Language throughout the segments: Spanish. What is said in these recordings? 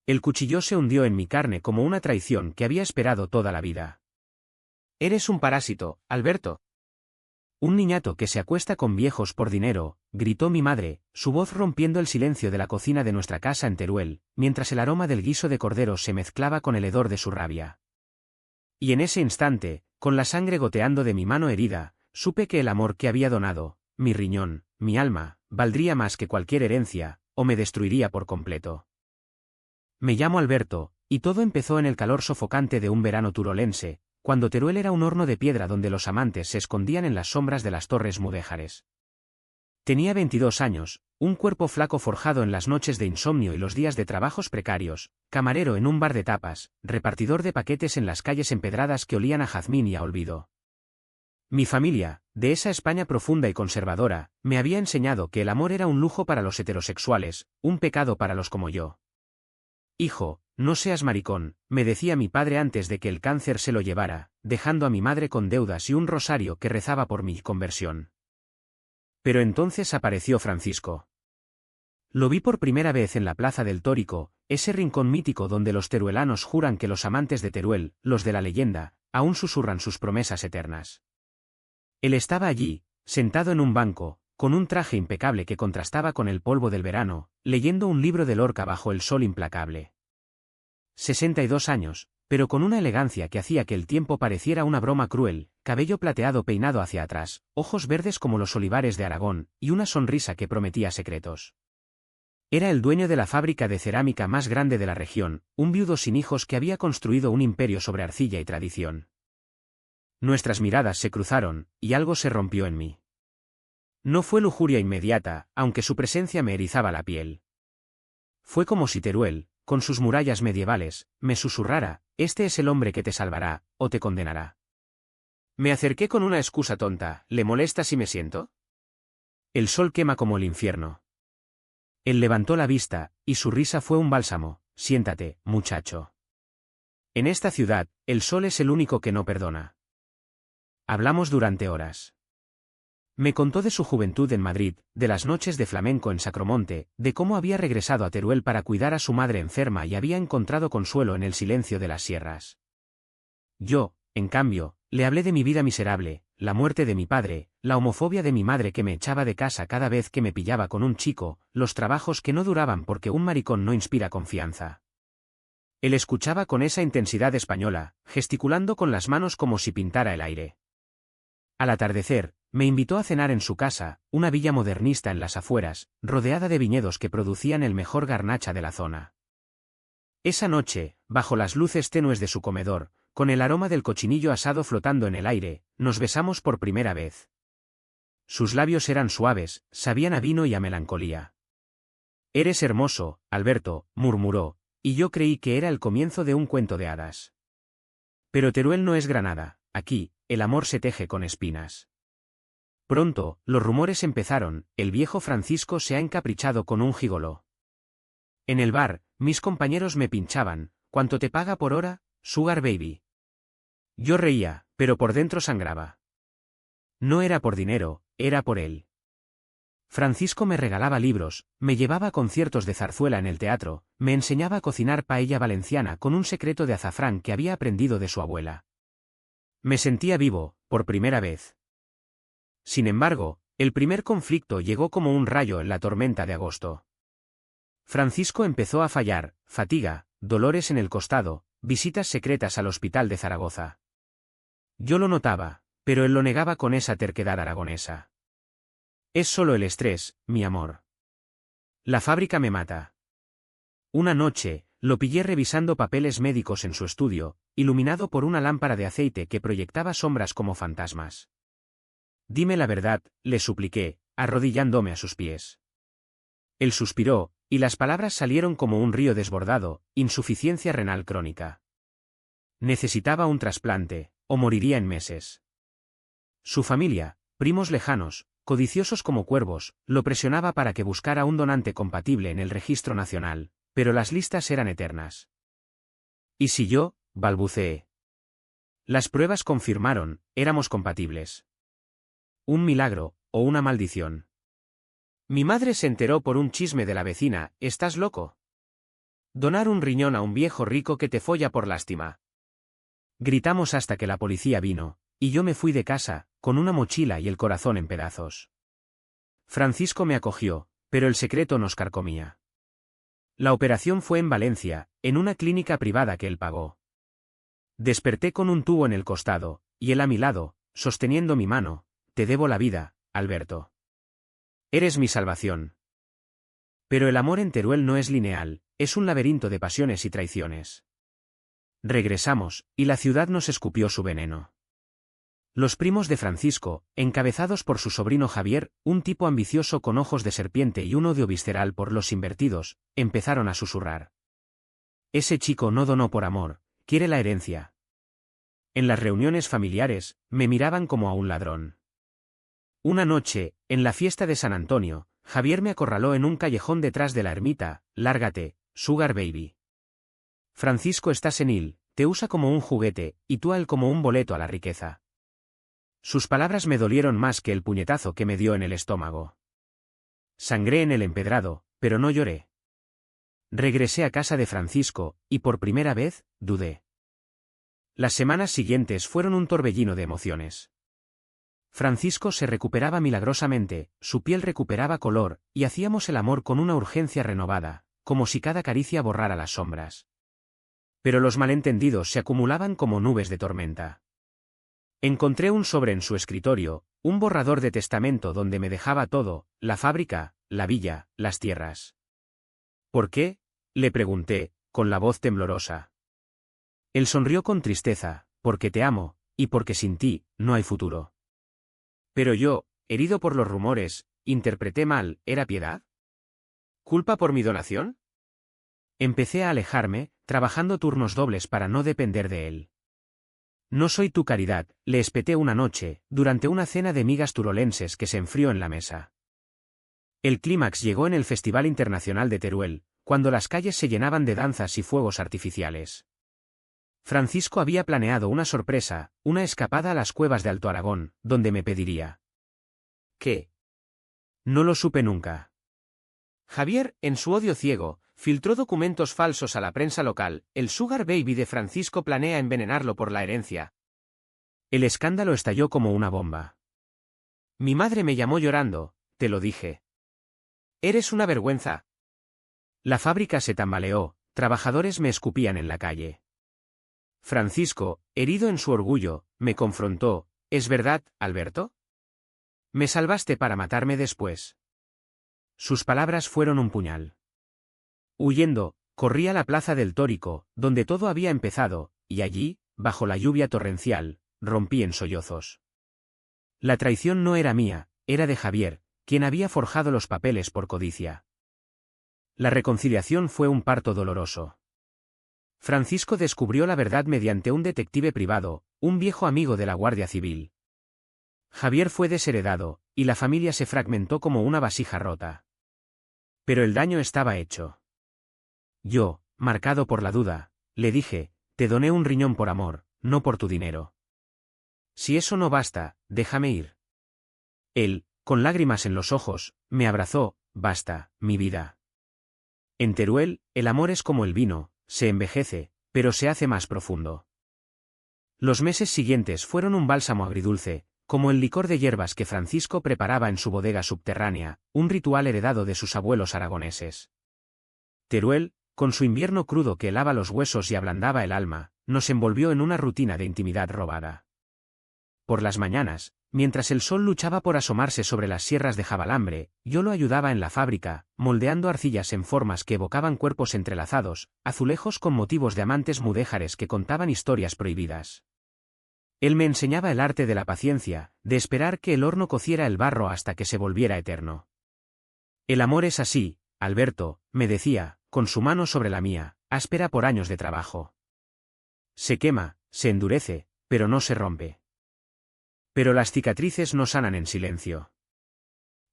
El cuchillo se hundió en mi carne como una traición que había esperado toda la vida. «Eres un parásito, Alberto». «Un niñato que se acuesta con viejos por dinero», gritó mi madre, su voz rompiendo el silencio de la cocina de nuestra casa en Teruel, mientras el aroma del guiso de cordero se mezclaba con el hedor de su rabia. Y en ese instante, con la sangre goteando de mi mano herida, supe que el amor que había donado, mi riñón, mi alma, valdría más que cualquier herencia, o me destruiría por completo. Me llamo Alberto, y todo empezó en el calor sofocante de un verano turolense, cuando Teruel era un horno de piedra donde los amantes se escondían en las sombras de las torres mudéjares. Tenía 22 años, un cuerpo flaco forjado en las noches de insomnio y los días de trabajos precarios, camarero en un bar de tapas, repartidor de paquetes en las calles empedradas que olían a jazmín y a olvido. Mi familia, de esa España profunda y conservadora, me había enseñado que el amor era un lujo para los heterosexuales, un pecado para los como yo. «Hijo, no seas maricón», me decía mi padre antes de que el cáncer se lo llevara, dejando a mi madre con deudas y un rosario que rezaba por mi conversión. Pero entonces apareció Francisco. Lo vi por primera vez en la Plaza del Tórico, ese rincón mítico donde los teruelanos juran que los amantes de Teruel, los de la leyenda, aún susurran sus promesas eternas. Él estaba allí, sentado en un banco, con un traje impecable que contrastaba con el polvo del verano, leyendo un libro de Lorca bajo el sol implacable. 62 años, pero con una elegancia que hacía que el tiempo pareciera una broma cruel, cabello plateado peinado hacia atrás, ojos verdes como los olivares de Aragón, y una sonrisa que prometía secretos. Era el dueño de la fábrica de cerámica más grande de la región, un viudo sin hijos que había construido un imperio sobre arcilla y tradición. Nuestras miradas se cruzaron, y algo se rompió en mí. No fue lujuria inmediata, aunque su presencia me erizaba la piel. Fue como si Teruel, con sus murallas medievales, me susurrara: «Este es el hombre que te salvará, o te condenará». Me acerqué con una excusa tonta: «¿Le molesta si me siento?». «El sol quema como el infierno». Él levantó la vista, y su risa fue un bálsamo: «Siéntate, muchacho. En esta ciudad, el sol es el único que no perdona». Hablamos durante horas. Me contó de su juventud en Madrid, de las noches de flamenco en Sacromonte, de cómo había regresado a Teruel para cuidar a su madre enferma y había encontrado consuelo en el silencio de las sierras. Yo, en cambio, le hablé de mi vida miserable, la muerte de mi padre, la homofobia de mi madre que me echaba de casa cada vez que me pillaba con un chico, los trabajos que no duraban porque un maricón no inspira confianza. Él escuchaba con esa intensidad española, gesticulando con las manos como si pintara el aire. Al atardecer, me invitó a cenar en su casa, una villa modernista en las afueras, rodeada de viñedos que producían el mejor garnacha de la zona. Esa noche, bajo las luces tenues de su comedor, con el aroma del cochinillo asado flotando en el aire, nos besamos por primera vez. Sus labios eran suaves, sabían a vino y a melancolía. «Eres hermoso, Alberto», murmuró, y yo creí que era el comienzo de un cuento de hadas. Pero Teruel no es Granada, aquí, el amor se teje con espinas. Pronto, los rumores empezaron: el viejo Francisco se ha encaprichado con un gigoló. En el bar, mis compañeros me pinchaban: «¿Cuánto te paga por hora, Sugar Baby?». Yo reía, pero por dentro sangraba. No era por dinero, era por él. Francisco me regalaba libros, me llevaba a conciertos de zarzuela en el teatro, me enseñaba a cocinar paella valenciana con un secreto de azafrán que había aprendido de su abuela. Me sentía vivo, por primera vez. Sin embargo, el primer conflicto llegó como un rayo en la tormenta de agosto. Francisco empezó a fallar: fatiga, dolores en el costado, visitas secretas al hospital de Zaragoza. Yo lo notaba, pero él lo negaba con esa terquedad aragonesa. «Es solo el estrés, mi amor. La fábrica me mata». Una noche, lo pillé revisando papeles médicos en su estudio, iluminado por una lámpara de aceite que proyectaba sombras como fantasmas. «Dime la verdad», le supliqué, arrodillándome a sus pies. Él suspiró, y las palabras salieron como un río desbordado: «Insuficiencia renal crónica. Necesitaba un trasplante, o moriría en meses». Su familia, primos lejanos, codiciosos como cuervos, lo presionaba para que buscara un donante compatible en el registro nacional, pero las listas eran eternas. «¿Y si yo?», balbuceé. Las pruebas confirmaron: éramos compatibles. ¿Un milagro, o una maldición? Mi madre se enteró por un chisme de la vecina: «¿Estás loco?». Donar un riñón a un viejo rico que te folla por lástima. Gritamos hasta que la policía vino, y yo me fui de casa, con una mochila y el corazón en pedazos. Francisco me acogió, pero el secreto nos carcomía. La operación fue en Valencia, en una clínica privada que él pagó. Desperté con un tubo en el costado, y él a mi lado, sosteniendo mi mano. Te debo la vida, Alberto. Eres mi salvación. Pero el amor en Teruel no es lineal, es un laberinto de pasiones y traiciones. Regresamos, y la ciudad nos escupió su veneno. Los primos de Francisco, encabezados por su sobrino Javier, un tipo ambicioso con ojos de serpiente y un odio visceral por los invertidos, empezaron a susurrar. Ese chico no donó por amor, quiere la herencia. En las reuniones familiares, me miraban como a un ladrón. Una noche, en la fiesta de San Antonio, Javier me acorraló en un callejón detrás de la ermita. Lárgate, Sugar Baby. Francisco está senil, te usa como un juguete, y tú a él como un boleto a la riqueza. Sus palabras me dolieron más que el puñetazo que me dio en el estómago. Sangré en el empedrado, pero no lloré. Regresé a casa de Francisco, y por primera vez, dudé. Las semanas siguientes fueron un torbellino de emociones. Francisco se recuperaba milagrosamente, su piel recuperaba color, y hacíamos el amor con una urgencia renovada, como si cada caricia borrara las sombras. Pero los malentendidos se acumulaban como nubes de tormenta. Encontré un sobre en su escritorio, un borrador de testamento donde me dejaba todo, la fábrica, la villa, las tierras. ¿Por qué?, le pregunté, con la voz temblorosa. Él sonrió con tristeza, porque te amo, y porque sin ti, no hay futuro. Pero yo, herido por los rumores, interpreté mal. ¿Era piedad? ¿Culpa por mi donación? Empecé a alejarme, trabajando turnos dobles para no depender de él. No soy tu caridad, le espeté una noche, durante una cena de migas turolenses que se enfrió en la mesa. El clímax llegó en el Festival Internacional de Teruel, cuando las calles se llenaban de danzas y fuegos artificiales. Francisco había planeado una sorpresa, una escapada a las cuevas de Alto Aragón, donde me pediría. ¿Qué? No lo supe nunca. Javier, en su odio ciego, filtró documentos falsos a la prensa local. El Sugar Baby de Francisco planea envenenarlo por la herencia. El escándalo estalló como una bomba. Mi madre me llamó llorando, te lo dije. Eres una vergüenza. La fábrica se tambaleó, trabajadores me escupían en la calle. Francisco, herido en su orgullo, me confrontó. ¿Es verdad, Alberto? Me salvaste para matarme después. Sus palabras fueron un puñal. Huyendo, corrí a la plaza del Tórico, donde todo había empezado, y allí, bajo la lluvia torrencial, rompí en sollozos. La traición no era mía, era de Javier, quien había forjado los papeles por codicia. La reconciliación fue un parto doloroso. Francisco descubrió la verdad mediante un detective privado, un viejo amigo de la Guardia Civil. Javier fue desheredado, y la familia se fragmentó como una vasija rota. Pero el daño estaba hecho. Yo, marcado por la duda, le dije, te doné un riñón por amor, no por tu dinero. Si eso no basta, déjame ir. Él, con lágrimas en los ojos, me abrazó. Basta, mi vida. En Teruel, el amor es como el vino, se envejece, pero se hace más profundo. Los meses siguientes fueron un bálsamo agridulce, como el licor de hierbas que Francisco preparaba en su bodega subterránea, un ritual heredado de sus abuelos aragoneses. Teruel, con su invierno crudo que helaba los huesos y ablandaba el alma, nos envolvió en una rutina de intimidad robada. Por las mañanas, mientras el sol luchaba por asomarse sobre las sierras de Jabalambre, yo lo ayudaba en la fábrica, moldeando arcillas en formas que evocaban cuerpos entrelazados, azulejos con motivos de amantes mudéjares que contaban historias prohibidas. Él me enseñaba el arte de la paciencia, de esperar que el horno cociera el barro hasta que se volviera eterno. El amor es así, Alberto, me decía, con su mano sobre la mía, áspera por años de trabajo. Se quema, se endurece, pero no se rompe. Pero las cicatrices no sanan en silencio.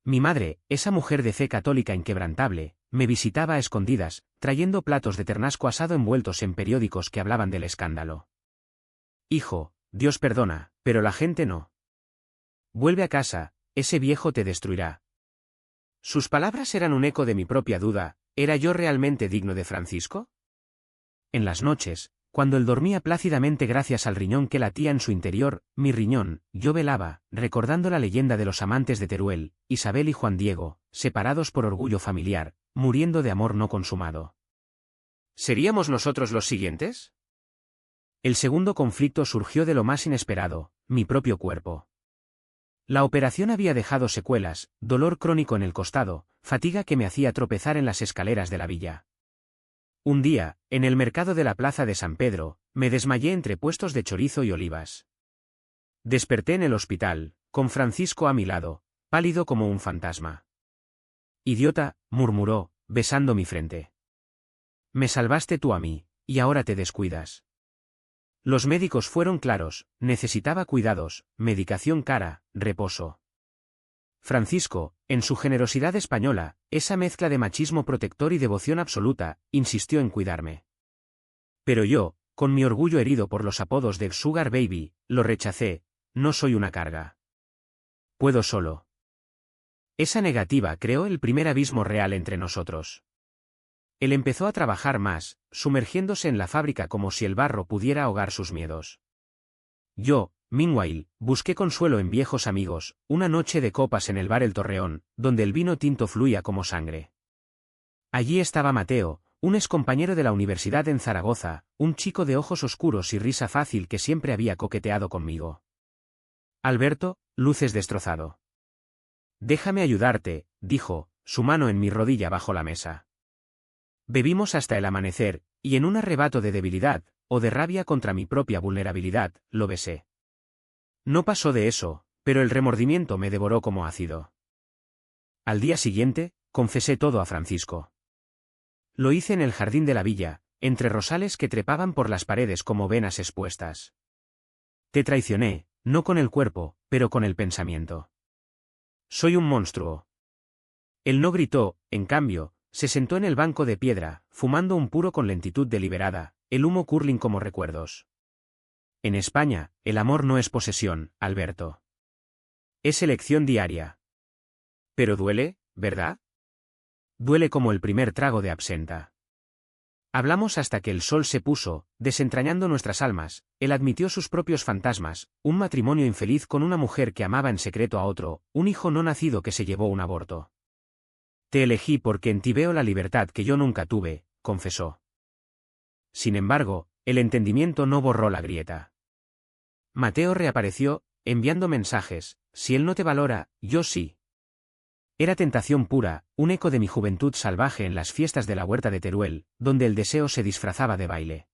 Mi madre, esa mujer de fe católica inquebrantable, me visitaba a escondidas, trayendo platos de ternasco asado envueltos en periódicos que hablaban del escándalo. Hijo, Dios perdona, pero la gente no. Vuelve a casa, ese viejo te destruirá. Sus palabras eran un eco de mi propia duda, ¿era yo realmente digno de Francisco? En las noches, cuando él dormía plácidamente gracias al riñón que latía en su interior, mi riñón, yo velaba, recordando la leyenda de los amantes de Teruel, Isabel y Juan Diego, separados por orgullo familiar, muriendo de amor no consumado. ¿Seríamos nosotros los siguientes? El segundo conflicto surgió de lo más inesperado, mi propio cuerpo. La operación había dejado secuelas, dolor crónico en el costado, fatiga que me hacía tropezar en las escaleras de la villa. Un día, en el mercado de la plaza de San Pedro, me desmayé entre puestos de chorizo y olivas. Desperté en el hospital, con Francisco a mi lado, pálido como un fantasma. «Idiota», murmuró, besando mi frente. «Me salvaste tú a mí, y ahora te descuidas». Los médicos fueron claros, necesitaba cuidados, medicación cara, reposo. Francisco, en su generosidad española, esa mezcla de machismo protector y devoción absoluta, insistió en cuidarme. Pero yo, con mi orgullo herido por los apodos de Sugar Baby, lo rechacé, no soy una carga. Puedo solo. Esa negativa creó el primer abismo real entre nosotros. Él empezó a trabajar más, sumergiéndose en la fábrica como si el barro pudiera ahogar sus miedos. Yo, meanwhile, busqué consuelo en viejos amigos, una noche de copas en el bar El Torreón, donde el vino tinto fluía como sangre. Allí estaba Mateo, un excompañero de la universidad en Zaragoza, un chico de ojos oscuros y risa fácil que siempre había coqueteado conmigo. Alberto, luces destrozado. «Déjame ayudarte», dijo, su mano en mi rodilla bajo la mesa. Bebimos hasta el amanecer, y en un arrebato de debilidad, o de rabia contra mi propia vulnerabilidad, lo besé. No pasó de eso, pero el remordimiento me devoró como ácido. Al día siguiente, confesé todo a Francisco. Lo hice en el jardín de la villa, entre rosales que trepaban por las paredes como venas expuestas. Te traicioné, no con el cuerpo, pero con el pensamiento. Soy un monstruo. Él no gritó, en cambio, se sentó en el banco de piedra, fumando un puro con lentitud deliberada, el humo curling como recuerdos. En España, el amor no es posesión, Alberto. Es elección diaria. Pero duele, ¿verdad? Duele como el primer trago de absenta. Hablamos hasta que el sol se puso, desentrañando nuestras almas, él admitió sus propios fantasmas, un matrimonio infeliz con una mujer que amaba en secreto a otro, un hijo no nacido que se llevó un aborto. Te elegí porque en ti veo la libertad que yo nunca tuve, confesó. Sin embargo, el entendimiento no borró la grieta. Mateo reapareció, enviando mensajes, si él no te valora, yo sí. Era tentación pura, un eco de mi juventud salvaje en las fiestas de la huerta de Teruel, donde el deseo se disfrazaba de baile.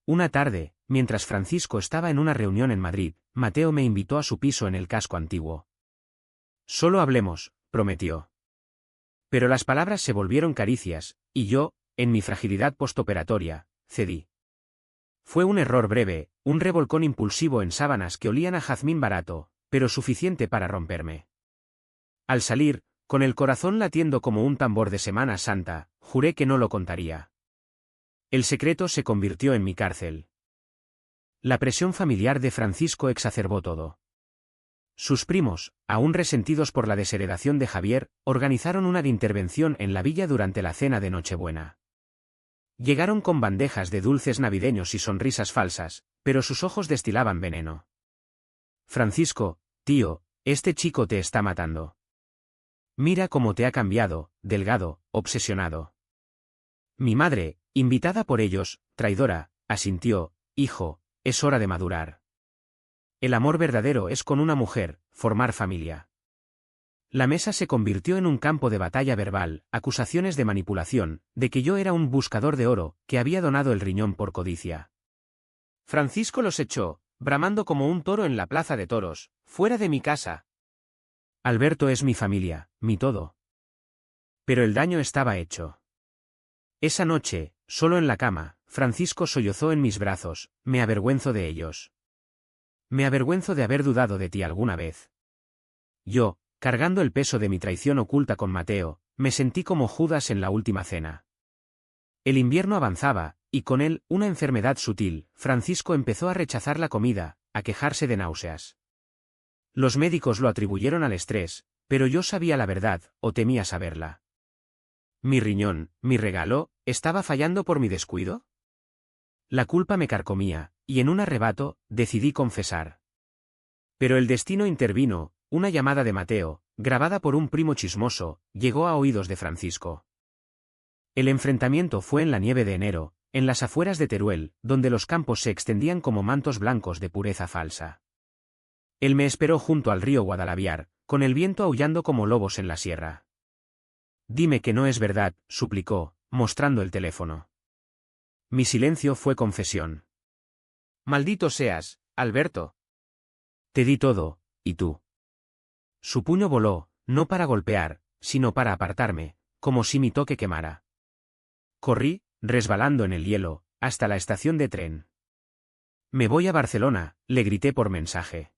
Una tarde, mientras Francisco estaba en una reunión en Madrid, Mateo me invitó a su piso en el casco antiguo. Solo hablemos, prometió. Pero las palabras se volvieron caricias, y yo, en mi fragilidad postoperatoria, cedí. Fue un error breve, un revolcón impulsivo en sábanas que olían a jazmín barato, pero suficiente para romperme. Al salir, con el corazón latiendo como un tambor de Semana Santa, juré que no lo contaría. El secreto se convirtió en mi cárcel. La presión familiar de Francisco exacerbó todo. Sus primos, aún resentidos por la desheredación de Javier, organizaron una intervención en la villa durante la cena de Nochebuena. Llegaron con bandejas de dulces navideños y sonrisas falsas, pero sus ojos destilaban veneno. Francisco, tío, este chico te está matando. Mira cómo te ha cambiado, delgado, obsesionado. Mi madre, invitada por ellos, traidora, asintió, hijo, es hora de madurar. El amor verdadero es con una mujer, formar familia. La mesa se convirtió en un campo de batalla verbal, acusaciones de manipulación, de que yo era un buscador de oro, que había donado el riñón por codicia. Francisco los echó, bramando como un toro en la plaza de toros, fuera de mi casa. Alberto es mi familia, mi todo. Pero el daño estaba hecho. Esa noche, solo en la cama, Francisco sollozó en mis brazos, me avergüenzo de ellos. Me avergüenzo de haber dudado de ti alguna vez. Yo, cargando el peso de mi traición oculta con Mateo, me sentí como Judas en la última cena. El invierno avanzaba, y con él, una enfermedad sutil. Francisco empezó a rechazar la comida, a quejarse de náuseas. Los médicos lo atribuyeron al estrés, pero yo sabía la verdad, o temía saberla. Mi riñón, mi regalo, ¿estaba fallando por mi descuido? La culpa me carcomía, y en un arrebato, decidí confesar. Pero el destino intervino, una llamada de Mateo, grabada por un primo chismoso, llegó a oídos de Francisco. El enfrentamiento fue en la nieve de enero, en las afueras de Teruel, donde los campos se extendían como mantos blancos de pureza falsa. Él me esperó junto al río Guadalaviar, con el viento aullando como lobos en la sierra. Dime que no es verdad, suplicó, mostrando el teléfono. Mi silencio fue confesión. Maldito seas, Alberto. Te di todo, ¿y tú? Su puño voló, no para golpear, sino para apartarme, como si mi toque quemara. Corrí, resbalando en el hielo, hasta la estación de tren. Me voy a Barcelona, le grité por mensaje.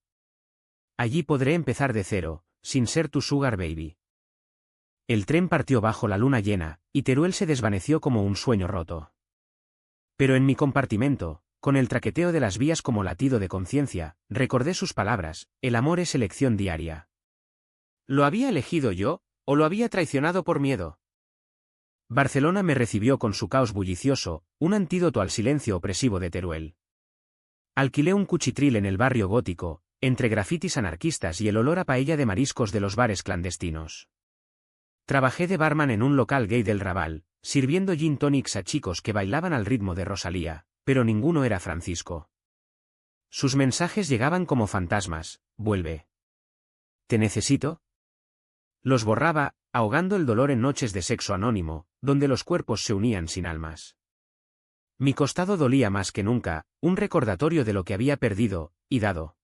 Allí podré empezar de cero, sin ser tu sugar baby. El tren partió bajo la luna llena, y Teruel se desvaneció como un sueño roto. Pero en mi compartimento, con el traqueteo de las vías como latido de conciencia, recordé sus palabras: el amor es elección diaria. ¿Lo había elegido yo, o lo había traicionado por miedo? Barcelona me recibió con su caos bullicioso, un antídoto al silencio opresivo de Teruel. Alquilé un cuchitril en el barrio gótico, entre grafitis anarquistas y el olor a paella de mariscos de los bares clandestinos. Trabajé de barman en un local gay del Raval, sirviendo gin tonics a chicos que bailaban al ritmo de Rosalía, pero ninguno era Francisco. Sus mensajes llegaban como fantasmas: vuelve. ¿Te necesito? Los borraba, ahogando el dolor en noches de sexo anónimo, donde los cuerpos se unían sin almas. Mi costado dolía más que nunca, un recordatorio de lo que había perdido y dado.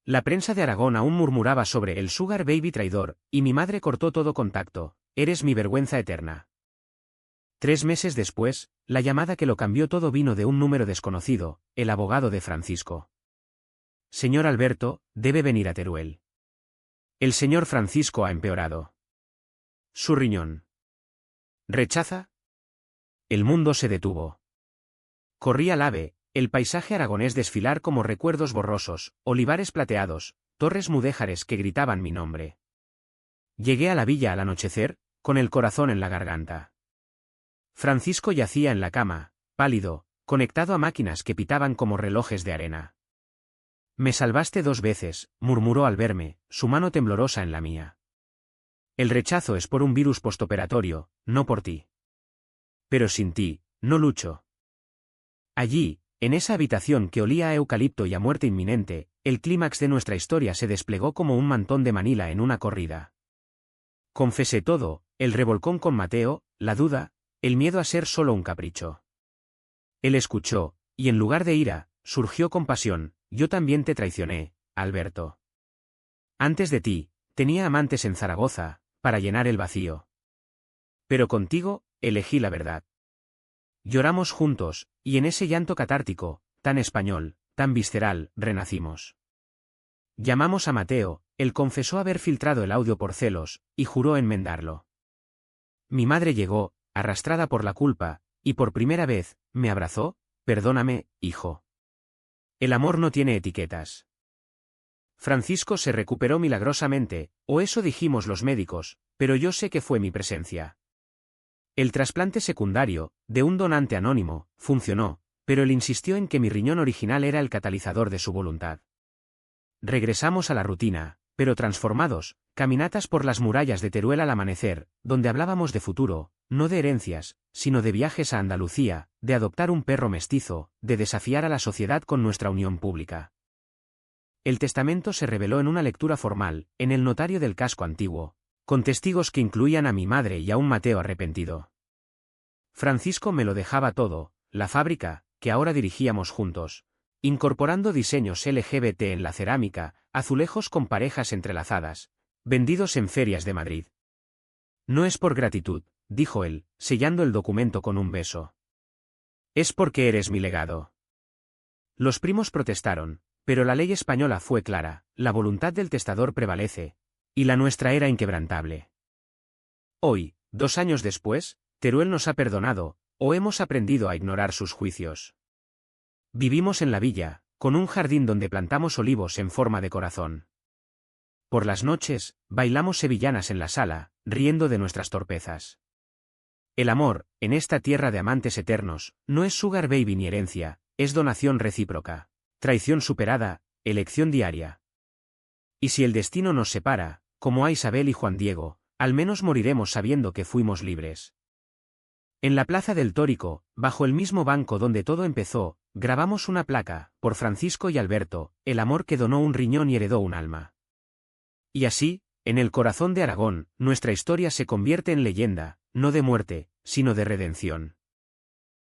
La prensa de Aragón aún murmuraba sobre el sugar baby traidor, y mi madre cortó todo contacto: eres mi vergüenza eterna. 3 meses después, la llamada que lo cambió todo vino de un número desconocido, el abogado de Francisco. Señor Alberto, debe venir a Teruel. El señor Francisco ha empeorado. Su riñón. ¿Rechaza? El mundo se detuvo. Corrí al AVE, el paisaje aragonés desfilar como recuerdos borrosos, olivares plateados, torres mudéjares que gritaban mi nombre. Llegué a la villa al anochecer, con el corazón en la garganta. Francisco yacía en la cama, pálido, conectado a máquinas que pitaban como relojes de arena. Me salvaste 2 veces, murmuró al verme, su mano temblorosa en la mía. El rechazo es por un virus postoperatorio, no por ti. Pero sin ti, no lucho. Allí, en esa habitación que olía a eucalipto y a muerte inminente, el clímax de nuestra historia se desplegó como un mantón de Manila en una corrida. Confesé todo: el revolcón con Mateo, la duda, el miedo a ser solo un capricho. Él escuchó, y en lugar de ira, surgió compasión: yo también te traicioné, Alberto. Antes de ti, tenía amantes en Zaragoza, para llenar el vacío. Pero contigo, elegí la verdad. Lloramos juntos, y en ese llanto catártico, tan español, tan visceral, renacimos. Llamamos a Mateo, él confesó haber filtrado el audio por celos, y juró enmendarlo. Mi madre llegó, arrastrada por la culpa, y por primera vez, me abrazó: perdóname, hijo. El amor no tiene etiquetas. Francisco se recuperó milagrosamente, o eso dijimos los médicos, pero yo sé que fue mi presencia. El trasplante secundario, de un donante anónimo, funcionó, pero él insistió en que mi riñón original era el catalizador de su voluntad. Regresamos a la rutina, pero transformados: caminatas por las murallas de Teruel al amanecer, donde hablábamos de futuro, no de herencias, sino de viajes a Andalucía, de adoptar un perro mestizo, de desafiar a la sociedad con nuestra unión pública. El testamento se reveló en una lectura formal, en el notario del casco antiguo, con testigos que incluían a mi madre y a un Mateo arrepentido. Francisco me lo dejaba todo: la fábrica, que ahora dirigíamos juntos, incorporando diseños LGBT en la cerámica, azulejos con parejas entrelazadas, vendidos en ferias de Madrid. No es por gratitud, dijo él, sellando el documento con un beso. Es porque eres mi legado. Los primos protestaron, pero la ley española fue clara: la voluntad del testador prevalece, y la nuestra era inquebrantable. Hoy, 2 años después, Teruel nos ha perdonado, o hemos aprendido a ignorar sus juicios. Vivimos en la villa, con un jardín donde plantamos olivos en forma de corazón. Por las noches, bailamos sevillanas en la sala, riendo de nuestras torpezas. El amor, en esta tierra de amantes eternos, no es sugar baby ni herencia, es donación recíproca. Traición superada, elección diaria. Y si el destino nos separa, como a Isabel y Juan Diego, al menos moriremos sabiendo que fuimos libres. En la plaza del Tórico, bajo el mismo banco donde todo empezó, grabamos una placa, por Francisco y Alberto, el amor que donó un riñón y heredó un alma. Y así, en el corazón de Aragón, nuestra historia se convierte en leyenda, no de muerte, sino de redención.